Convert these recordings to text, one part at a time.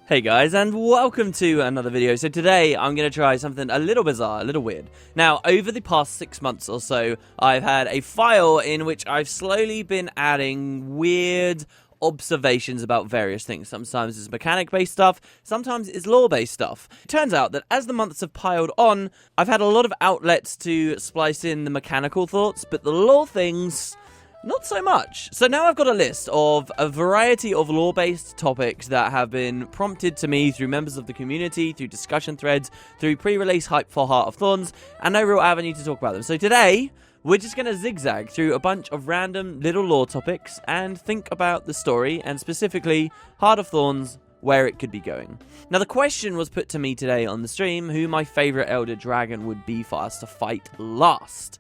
Hey guys, and welcome to another video. So today I'm going to try something a little bizarre, a little weird. Now, over the past 6 months or so, I've had a file in which I've slowly been adding weird observations about various things. Sometimes it's mechanic-based stuff, sometimes it's lore-based stuff. It turns out that as the months have piled on, I've had a lot of outlets to splice in the mechanical thoughts, but the lore things, not so much. So now I've got a list of a variety of lore-based topics that have been prompted to me through members of the community, through discussion threads, through pre-release hype for Heart of Thorns, and no real avenue to talk about them. So today, we're just going to zigzag through a bunch of random little lore topics and think about the story, and specifically Heart of Thorns, where it could be going. Now, the question was put to me today on the stream, who my favourite Elder Dragon would be for us to fight last.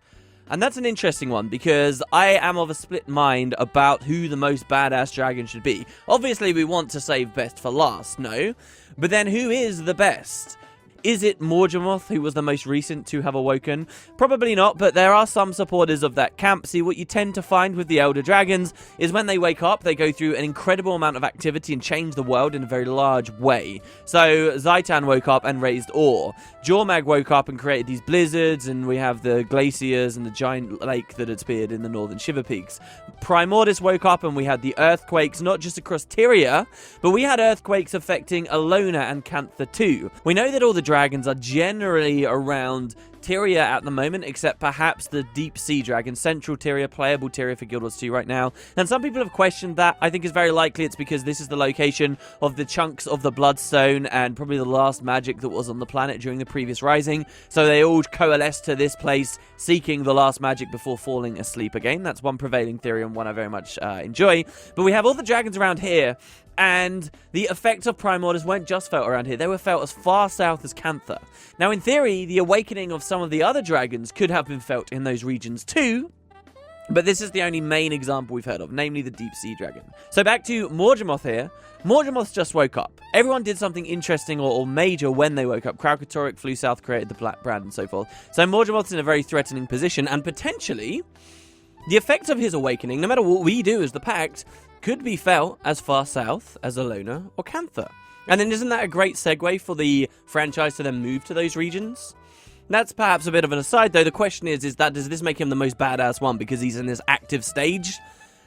And that's an interesting one, because I am of a split mind about who the most badass dragon should be. Obviously, we want to save best for last, no? But then who is the best? Is it Mordremoth, who was the most recent to have awoken? Probably not, but there are some supporters of that camp. See, what you tend to find with the Elder Dragons is when they wake up, they go through an incredible amount of activity and change the world in a very large way. So, Zaitan woke up and raised awe. Jormag woke up and created these blizzards, and we have the glaciers and the giant lake that had appeared in the northern Shiver Peaks. Primordus woke up and we had the earthquakes, not just across Tyria, but we had earthquakes affecting Alona and Cantha too. We know that all the dragons are generally around Tyria at the moment, except perhaps the deep sea dragon, central Tyria, playable Tyria for Guild Wars 2 right now. And some people have questioned that. I think it's very likely it's because this is the location of the chunks of the Bloodstone and probably the last magic that was on the planet during the previous rising. So they all coalesce to this place, seeking the last magic before falling asleep again. That's one prevailing theory and one I very much enjoy. But we have all the dragons around here, and the effects of Primordus weren't just felt around here, they were felt as far south as Cantha. Now, in theory, the awakening of some of the other dragons could have been felt in those regions too, but this is the only main example we've heard of, namely the Deep Sea Dragon. So back to Mordremoth here. Mordremoth just woke up. Everyone did something interesting or major when they woke up. Kraukatoric flew south, created the Black Brand, and so forth. So Mordremoth's in a very threatening position, and potentially the effects of his awakening, no matter what we do as the Pact, could be felt as far south as Alona or Cantha. And then isn't that a great segue for the franchise to then move to those regions? That's perhaps a bit of an aside, though. The question is that does this make him the most badass one because he's in this active stage?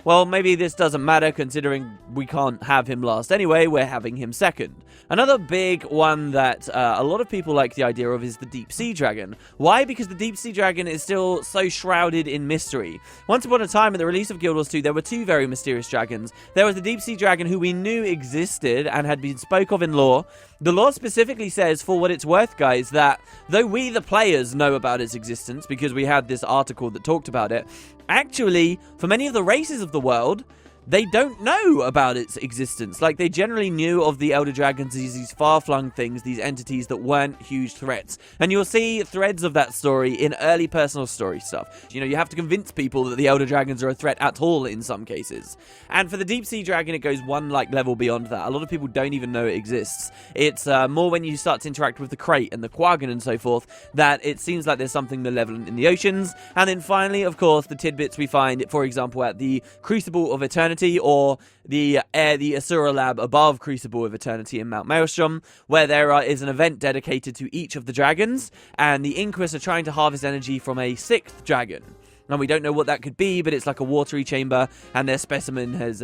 Well, maybe this doesn't matter, considering we can't have him last anyway, we're having him second. Another big one that a lot of people like the idea of is the Deep Sea Dragon. Why? Because the Deep Sea Dragon is still so shrouded in mystery. Once upon a time, at the release of Guild Wars 2, there were two very mysterious dragons. There was the Deep Sea Dragon, who we knew existed and had been spoke of in lore. The lore specifically says, for what it's worth, guys, that though we, the players, know about its existence, because we had this article that talked about it, actually, for many of the races of the world, they don't know about its existence. Like, they generally knew of the Elder Dragons as these far-flung things, these entities that weren't huge threats. And you'll see threads of that story in early personal story stuff. You know, you have to convince people that the Elder Dragons are a threat at all in some cases. And for the Deep Sea Dragon, it goes one, level beyond that. A lot of people don't even know it exists. It's more when you start to interact with the Crate and the Quaggan and so forth, that it seems like there's something malevolent in the oceans. And then finally, of course, the tidbits we find, for example, at the Crucible of Eternity, or the Asura Lab above Crucible of Eternity in Mount Maelstrom, where there is an event dedicated to each of the dragons, and the Inquis are trying to harvest energy from a 6th dragon. And we don't know what that could be, but it's like a watery chamber, and their specimen has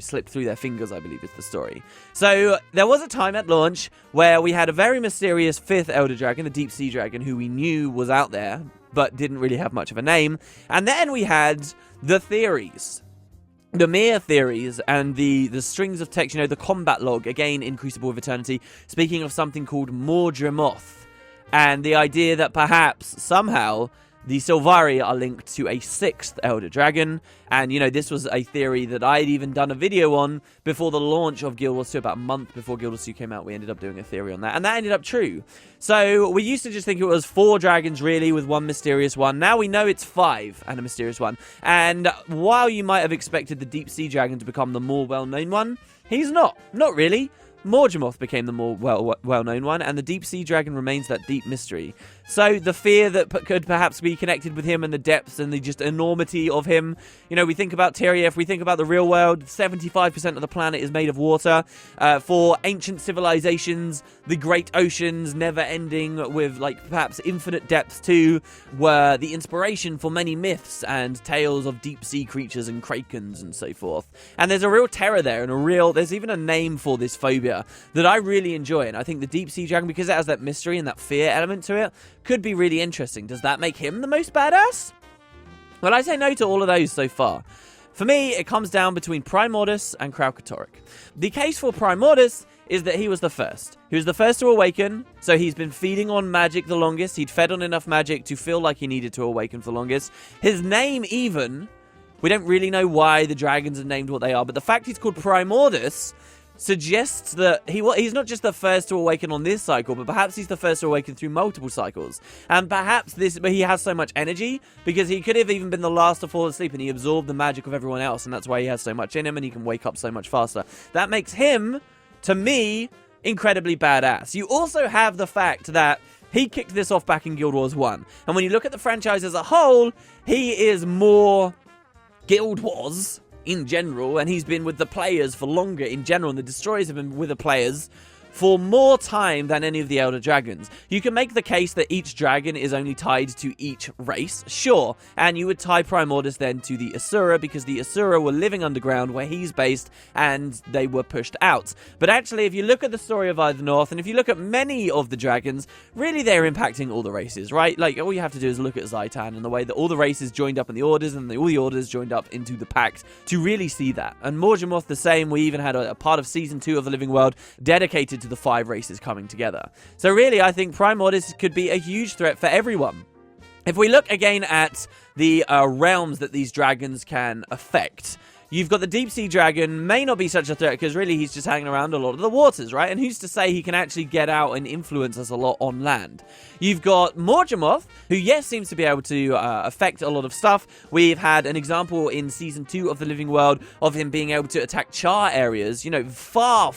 slipped through their fingers, I believe is the story. So there was a time at launch where we had a very mysterious 5th Elder Dragon, the Deep Sea Dragon, who we knew was out there, but didn't really have much of a name. And then we had the theories. The mere theories and the strings of text, the combat log, again in Crucible of Eternity, speaking of something called Mordremoth, and the idea that perhaps, somehow, the Sylvari are linked to a 6th Elder Dragon, and, this was a theory that I'd even done a video on before the launch of Guild Wars 2, about a month before Guild Wars 2 came out. We ended up doing a theory on that, and that ended up true. So, we used to just think it was 4 dragons, really, with one mysterious one. Now we know it's 5, and a mysterious one. And while you might have expected the Deep Sea Dragon to become the more well-known one, he's not. Not really. Mordremoth became the more well-known one, and the deep sea dragon remains that deep mystery. So the fear that could perhaps be connected with him and the depths and the just enormity of him. You know, we think about Tyria, if we think about the real world, 75% of the planet is made of water. For ancient civilizations, the great oceans, never ending with like perhaps infinite depths too, were the inspiration for many myths and tales of deep sea creatures and krakens and so forth. And there's a real terror there, and there's even a name for this phobia that I really enjoy. And I think the deep sea dragon, because it has that mystery and that fear element to it, could be really interesting. Does that make him the most badass? Well, I say no to all of those so far. For me, it comes down between Primordus and Kralkatorrik. The case for Primordus is that he was the first. He was the first to awaken, so he's been feeding on magic the longest. He'd fed on enough magic to feel like he needed to awaken for the longest. His name even, we don't really know why the dragons are named what they are, but the fact he's called Primordus suggests that he's not just the first to awaken on this cycle, but perhaps he's the first to awaken through multiple cycles. And perhaps but he has so much energy because he could have even been the last to fall asleep and he absorbed the magic of everyone else, and that's why he has so much in him and he can wake up so much faster. That makes him, to me, incredibly badass. You also have the fact that he kicked this off back in Guild Wars 1. And when you look at the franchise as a whole, he is more Guild Wars in general, and he's been with the players for longer in general, and the Destroyers have been with the players for more time than any of the Elder Dragons. You can make the case that each dragon is only tied to each race, sure, and you would tie Primordus then to the Asura, because the Asura were living underground where he's based, and they were pushed out. But actually, if you look at the story of Eye the North, and if you look at many of the dragons, really they're impacting all the races, right? Like, all you have to do is look at Zaitan and the way that all the races joined up in the Orders, and all the Orders joined up into the Pact to really see that. And Mordremoth the same. We even had a part of Season 2 of The Living World dedicated to the 5 races coming together. So really, I think Primordus could be a huge threat for everyone. If we look again at the realms that these dragons can affect, you've got the deep sea dragon, may not be such a threat because really he's just hanging around a lot of the waters, right? And who's to say he can actually get out and influence us a lot on land? You've got Mordremoth, who yes seems to be able to affect a lot of stuff. We've had an example in Season 2 of The Living World of him being able to attack Char areas, you know, far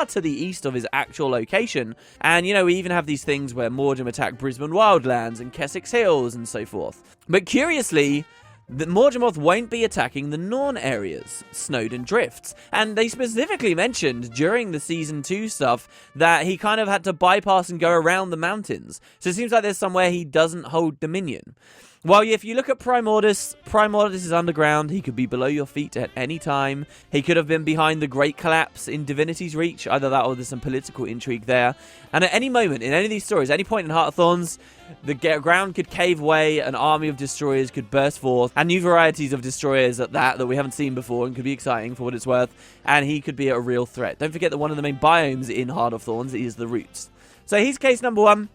to the east of his actual location. And, you know, we even have these things where Mordremoth attacked Brisbane Wildlands and Kessex Hills and so forth. But curiously, that Mordremoth won't be attacking the Norn areas, Snowdon Drifts. And they specifically mentioned during the Season 2 stuff that he kind of had to bypass and go around the mountains. So it seems like there's somewhere he doesn't hold dominion. Well, if you look at Primordus is underground. He could be below your feet at any time. He could have been behind the Great Collapse in Divinity's Reach. Either that or there's some political intrigue there. And at any moment, in any of these stories, any point in Heart of Thorns, the ground could cave away, an army of destroyers could burst forth, and new varieties of destroyers at that we haven't seen before and could be exciting for what it's worth, and he could be a real threat. Don't forget that one of the main biomes in Heart of Thorns is the roots. So he's case number 1.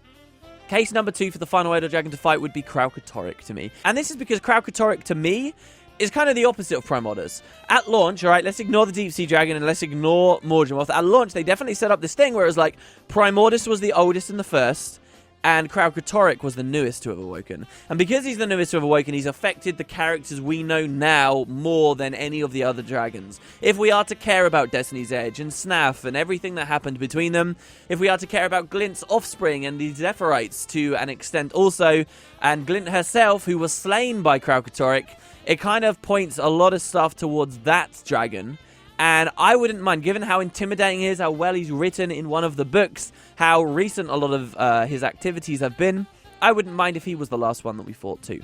Case number 2 for the final Elder Dragon to fight would be Kralkatorrik to me. And this is because Kralkatorrik to me is kind of the opposite of Primordus. At launch, alright, let's ignore the Deep Sea Dragon and let's ignore Mordremoth. At launch, they definitely set up this thing where it was like, Primordus was the oldest and the first, and Kralkatorrik was the newest to have awoken. And because he's the newest to have awoken, he's affected the characters we know now more than any of the other dragons. If we are to care about Destiny's Edge and Snaff and everything that happened between them, if we are to care about Glint's offspring and the Zephyrhites to an extent also, and Glint herself, who was slain by Kralkatorrik, it kind of points a lot of stuff towards that dragon. And I wouldn't mind, given how intimidating he is, how well he's written in one of the books, how recent a lot of his activities have been, I wouldn't mind if he was the last one that we fought too.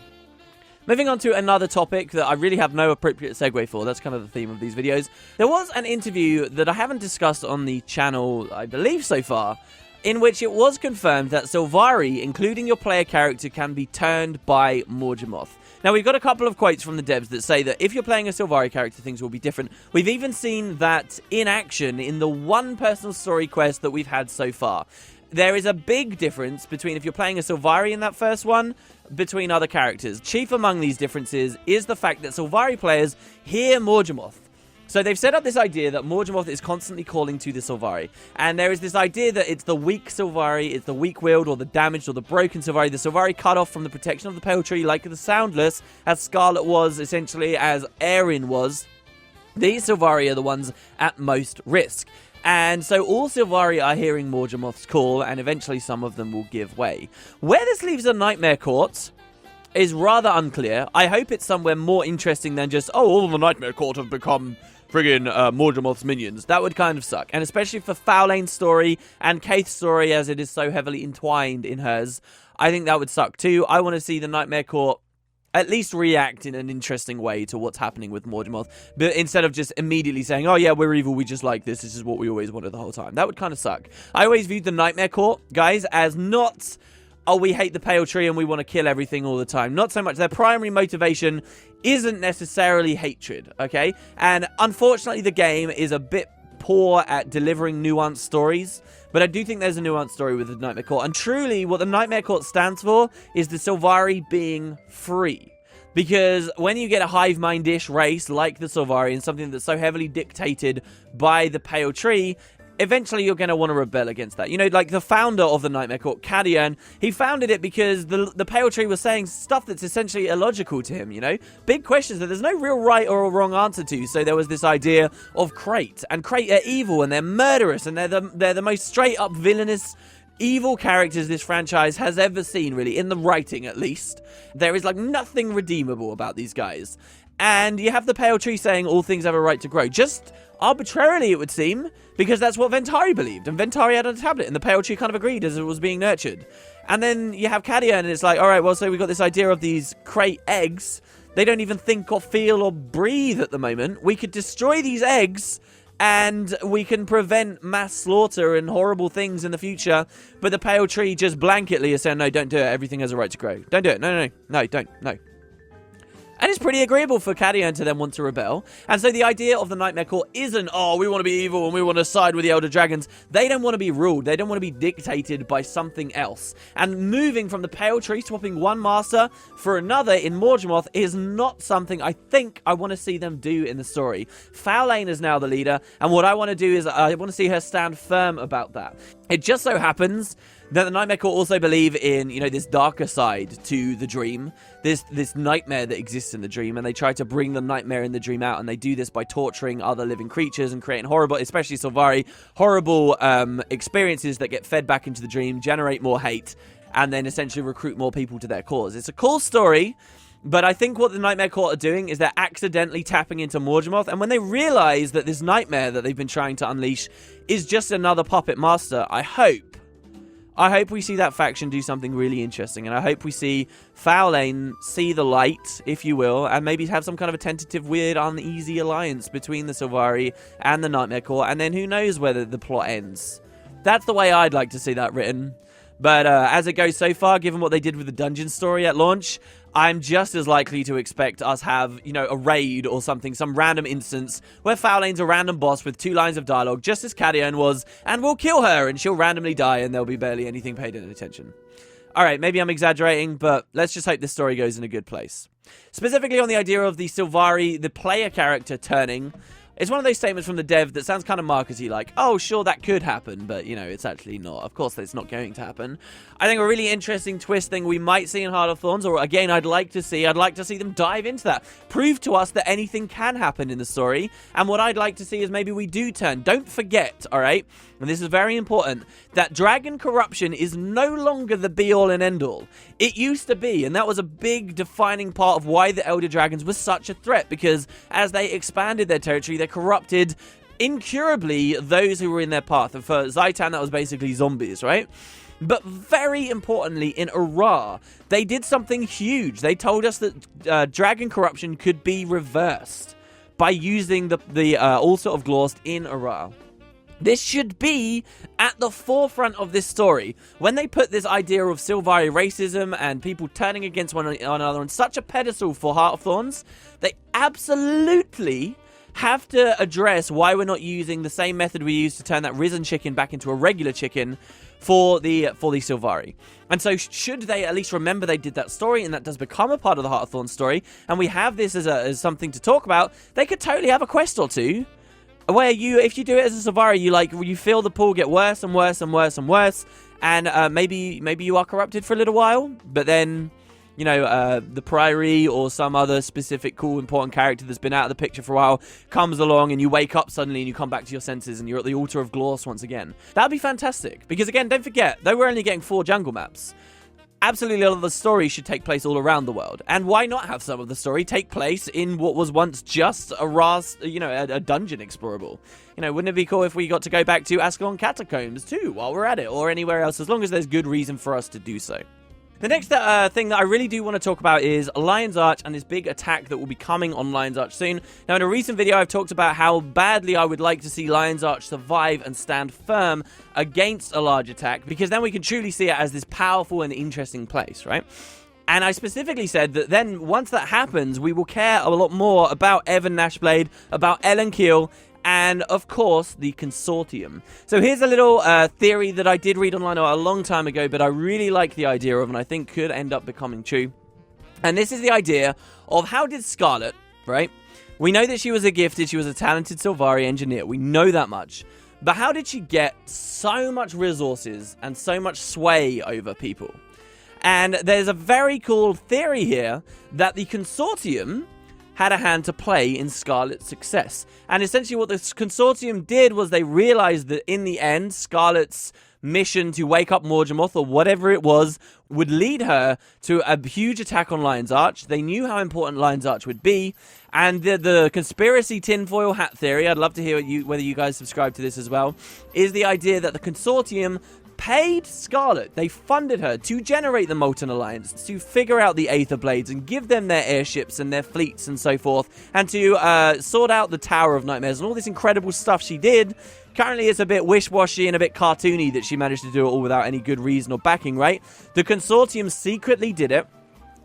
Moving on to another topic that I really have no appropriate segue for, that's kind of the theme of these videos. There was an interview that I haven't discussed on the channel, I believe so far, in which it was confirmed that Sylvari, including your player character, can be turned by Mordremoth. Now, we've got a couple of quotes from the devs that say that if you're playing a Sylvari character, things will be different. We've even seen that in action in the one personal story quest that we've had so far. There is a big difference between if you're playing a Sylvari in that first one, between other characters. Chief among these differences is the fact that Sylvari players hear Mordremoth. So they've set up this idea that Mordremoth is constantly calling to the Sylvari. And there is this idea that it's the weak Sylvari, it's the weak-willed or the damaged or the broken Sylvari, the Sylvari cut off from the protection of the Pale Tree like the Soundless, as Scarlet was, essentially, as Erin was. These Sylvari are the ones at most risk. And so all Sylvari are hearing Mordremoth's call, and eventually some of them will give way. Where this leaves the Nightmare Court is rather unclear. I hope it's somewhere more interesting than just, oh, all the Nightmare Court have become friggin' Mordremoth's minions. That would kind of suck. And especially for Foulane's story and Kaith's story, as it is so heavily entwined in hers, I think that would suck too. I want to see the Nightmare Court at least react in an interesting way to what's happening with Mordremoth, but instead of just immediately saying, oh yeah, we're evil, we just like this is what we always wanted the whole time. That would kind of suck. I always viewed the Nightmare Court, guys, as not, oh, we hate the Pale Tree and we want to kill everything all the time. Not so much. Their primary motivation isn't necessarily hatred, okay? And unfortunately, the game is a bit poor at delivering nuanced stories, but I do think there's a nuanced story with the Nightmare Court. And truly, what the Nightmare Court stands for is the Sylvari being free. Because when you get a hive mind-ish race like the Sylvari, and something that's so heavily dictated by the Pale Tree, eventually you're going to want to rebel against that. You know, like the founder of the Nightmare Court, Cadian, he founded it because the Pale Tree was saying stuff that's essentially illogical to him, you know? Big questions that there's no real right or wrong answer to. So there was this idea of Crate. And Crate are evil and they're murderous and they're the most straight-up villainous evil characters this franchise has ever seen, really, in the writing at least. There is like nothing redeemable about these guys. And you have the Pale Tree saying all things have a right to grow. Just arbitrarily, it would seem, because that's what Ventari believed. And Ventari had a tablet, and the Pale Tree kind of agreed as it was being nurtured. And then you have Cadian, and it's like, all right, well, so we've got this idea of these Crate eggs. They don't even think or feel or breathe at the moment. We could destroy these eggs, and we can prevent mass slaughter and horrible things in the future. But the Pale Tree just blanketly is saying, no, don't do it. Everything has a right to grow. Don't do it. No, don't. No. And it's pretty agreeable for Cadian to then want to rebel. And so the idea of the Nightmare Court isn't, oh, we want to be evil and we want to side with the Elder Dragons. They don't want to be ruled. They don't want to be dictated by something else. And moving from the Pale Tree, swapping one master for another in Mordremoth is not something I think I want to see them do in the story. Foulane is now the leader. And what I want to do is I want to see her stand firm about that. It just so happens that the Nightmare Court also believe in, you know, this darker side to the dream. This nightmare that exists in the dream. And they try to bring the nightmare in the dream out. And they do this by torturing other living creatures and creating horrible, especially Sylvari, horrible experiences that get fed back into the dream, generate more hate, and then essentially recruit more people to their cause. It's a cool story. But I think what the Nightmare Court are doing is they're accidentally tapping into Mordremoth. And when they realize that this nightmare that they've been trying to unleash is just another puppet master, I hope we see that faction do something really interesting. And I hope we see Foulane see the light, if you will, and maybe have some kind of a tentative, weird, uneasy alliance between the Sylvari and the Nightmare Court. And then who knows whether the plot ends. That's the way I'd like to see that written. But as it goes so far, given what they did with the dungeon story at launch, I'm just as likely to expect us have, you know, a raid or something, some random instance where Foulane's a random boss with 2 lines of dialogue, just as Cadian was, and we'll kill her and she'll randomly die and there'll be barely anything paid in attention. Alright, maybe I'm exaggerating, but let's just hope this story goes in a good place. Specifically on the idea of the Sylvari, the player character turning, it's one of those statements from the dev that sounds kind of markety, like, oh, sure, that could happen, but, you know, it's actually not. Of course, it's not going to happen. I think a really interesting twist thing we might see in Heart of Thorns, or again, I'd like to see them dive into that. Prove to us that anything can happen in the story, and what I'd like to see is maybe we do turn. Don't forget, alright, and this is very important, that dragon corruption is no longer the be-all and end-all. It used to be, and that was a big defining part of why the Elder Dragons were such a threat, because as they expanded their territory, they corrupted incurably those who were in their path. And for Zaitan, that was basically zombies, right? But very importantly, in Ara, they did something huge. They told us that dragon corruption could be reversed by using the Altar of Glorst in Ara. This should be at the forefront of this story. When they put this idea of Sylvari racism and people turning against one another on such a pedestal for Heart of Thorns, they absolutely have to address why we're not using the same method we used to turn that risen chicken back into a regular chicken for the Sylvari. And so should they at least remember they did that story, and that does become a part of the Heart of Thorns story, and we have this as something to talk about, they could totally have a quest or two where if you do it as a Sylvari, you feel the pool get worse and worse and worse and worse, and maybe you are corrupted for a little while, but then you know, the Priory or some other specific cool important character that's been out of the picture for a while comes along and you wake up suddenly and you come back to your senses and you're at the altar of Glorse once again. That'd be fantastic. Because again, don't forget, though we're only getting 4 jungle maps, absolutely all of the story should take place all around the world. And why not have some of the story take place in what was once just a dungeon explorable? You know, wouldn't it be cool if we got to go back to Ascalon Catacombs too while we're at it, or anywhere else, as long as there's good reason for us to do so. The next thing that I really do want to talk about is Lion's Arch and this big attack that will be coming on Lion's Arch soon. Now, in a recent video, I've talked about how badly I would like to see Lion's Arch survive and stand firm against a large attack, because then we can truly see it as this powerful and interesting place, right? And I specifically said that then, once that happens, we will care a lot more about Evan Nashblade, about Ellen Keel, and, of course, the Consortium. So here's a little theory that I did read online a long time ago, but I really like the idea of, and I think could end up becoming true. And this is the idea of how did Scarlet, right? We know that she was a talented Sylvari engineer. We know that much. But how did she get so much resources and so much sway over people? And there's a very cool theory here that the Consortium had a hand to play in Scarlet's success. And essentially what the Consortium did was they realized that in the end, Scarlet's mission to wake up Mordremoth, or whatever it was, would lead her to a huge attack on Lion's Arch. They knew how important Lion's Arch would be, and the conspiracy tinfoil hat theory, I'd love to hear whether you guys subscribe to this as well, is the idea that the Consortium paid Scarlet, they funded her to generate the Molten Alliance, to figure out the Aether Blades and give them their airships and their fleets and so forth, and to sort out the Tower of Nightmares and all this incredible stuff she did. Currently it's a bit wish-washy and a bit cartoony that she managed to do it all without any good reason or backing, right? The Consortium secretly did it.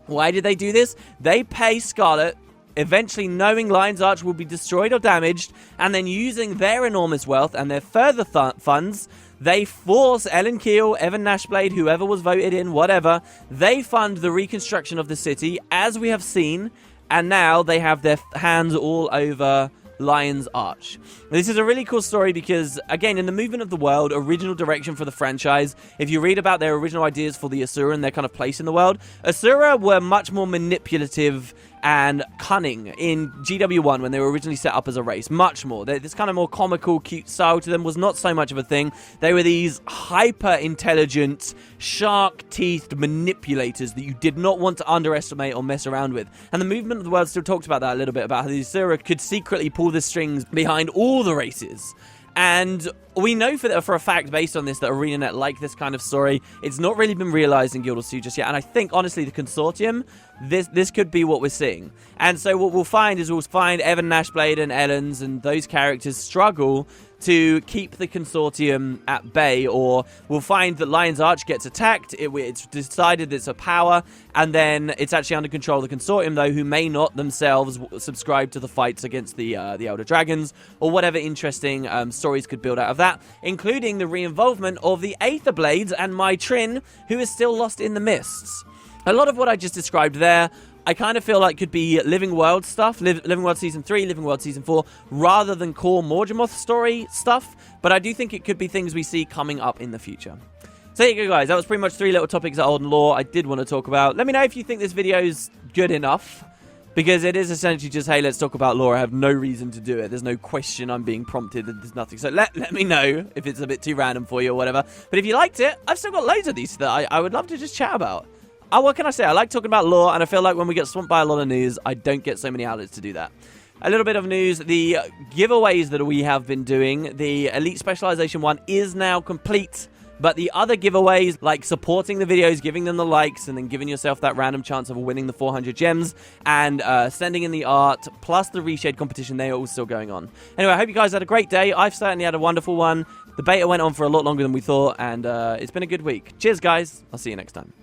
Why did they do this? They pay Scarlet, eventually knowing Lion's Arch will be destroyed or damaged, and then using their enormous wealth and their further funds, they force Ellen Keel, Evan Nashblade, whoever was voted in, whatever, they fund the reconstruction of the city, as we have seen, and now they have their hands all over Lion's Arch. This is a really cool story because, again, in the movement of the world, original direction for the franchise, if you read about their original ideas for the Asura and their kind of place in the world, Asura were much more manipulative and cunning in GW1 when they were originally set up as a race. Much more. This kind of more comical, cute style to them was not so much of a thing. They were these hyper-intelligent, shark-teethed manipulators that you did not want to underestimate or mess around with. And the movement of the world still talks about that a little bit, about how the Asura could secretly pull the strings behind all the races. And we know for a fact, based on this, that ArenaNet like this kind of story. It's not really been realized in Guild of Su just yet. And I think, honestly, the Consortium, this could be what we're seeing. And so what we'll find is Evan Nashblade and Ellen's and those characters struggle to keep the Consortium at bay, or we'll find that Lion's Arch gets attacked, it's decided it's a power, and then it's actually under control of the Consortium, though, who may not themselves subscribe to the fights against the Elder Dragons, or whatever interesting stories could build out of that, including the re-involvement of the Aether Blades and my Trin, who is still lost in the mists. A lot of what I just described there, I kind of feel like could be Living World stuff, Living World Season 3, Living World Season 4, rather than core Mordremoth story stuff, but I do think it could be things we see coming up in the future. So there you go, guys. That was pretty much 3 little topics at Olden Lore I did want to talk about. Let me know if you think this video is good enough, because it is essentially just, hey, let's talk about lore. I have no reason to do it. There's no question I'm being prompted. There's nothing. So let me know if it's a bit too random for you or whatever. But if you liked it, I've still got loads of these that I would love to just chat about. What can I say? I like talking about lore, and I feel like when we get swamped by a lot of news, I don't get so many outlets to do that. A little bit of news. The giveaways that we have been doing, the Elite Specialization one is now complete. But the other giveaways, like supporting the videos, giving them the likes, and then giving yourself that random chance of winning the 400 gems, and sending in the art, plus the reshade competition, they are all still going on. Anyway, I hope you guys had a great day. I've certainly had a wonderful one. The beta went on for a lot longer than we thought, and it's been a good week. Cheers, guys. I'll see you next time.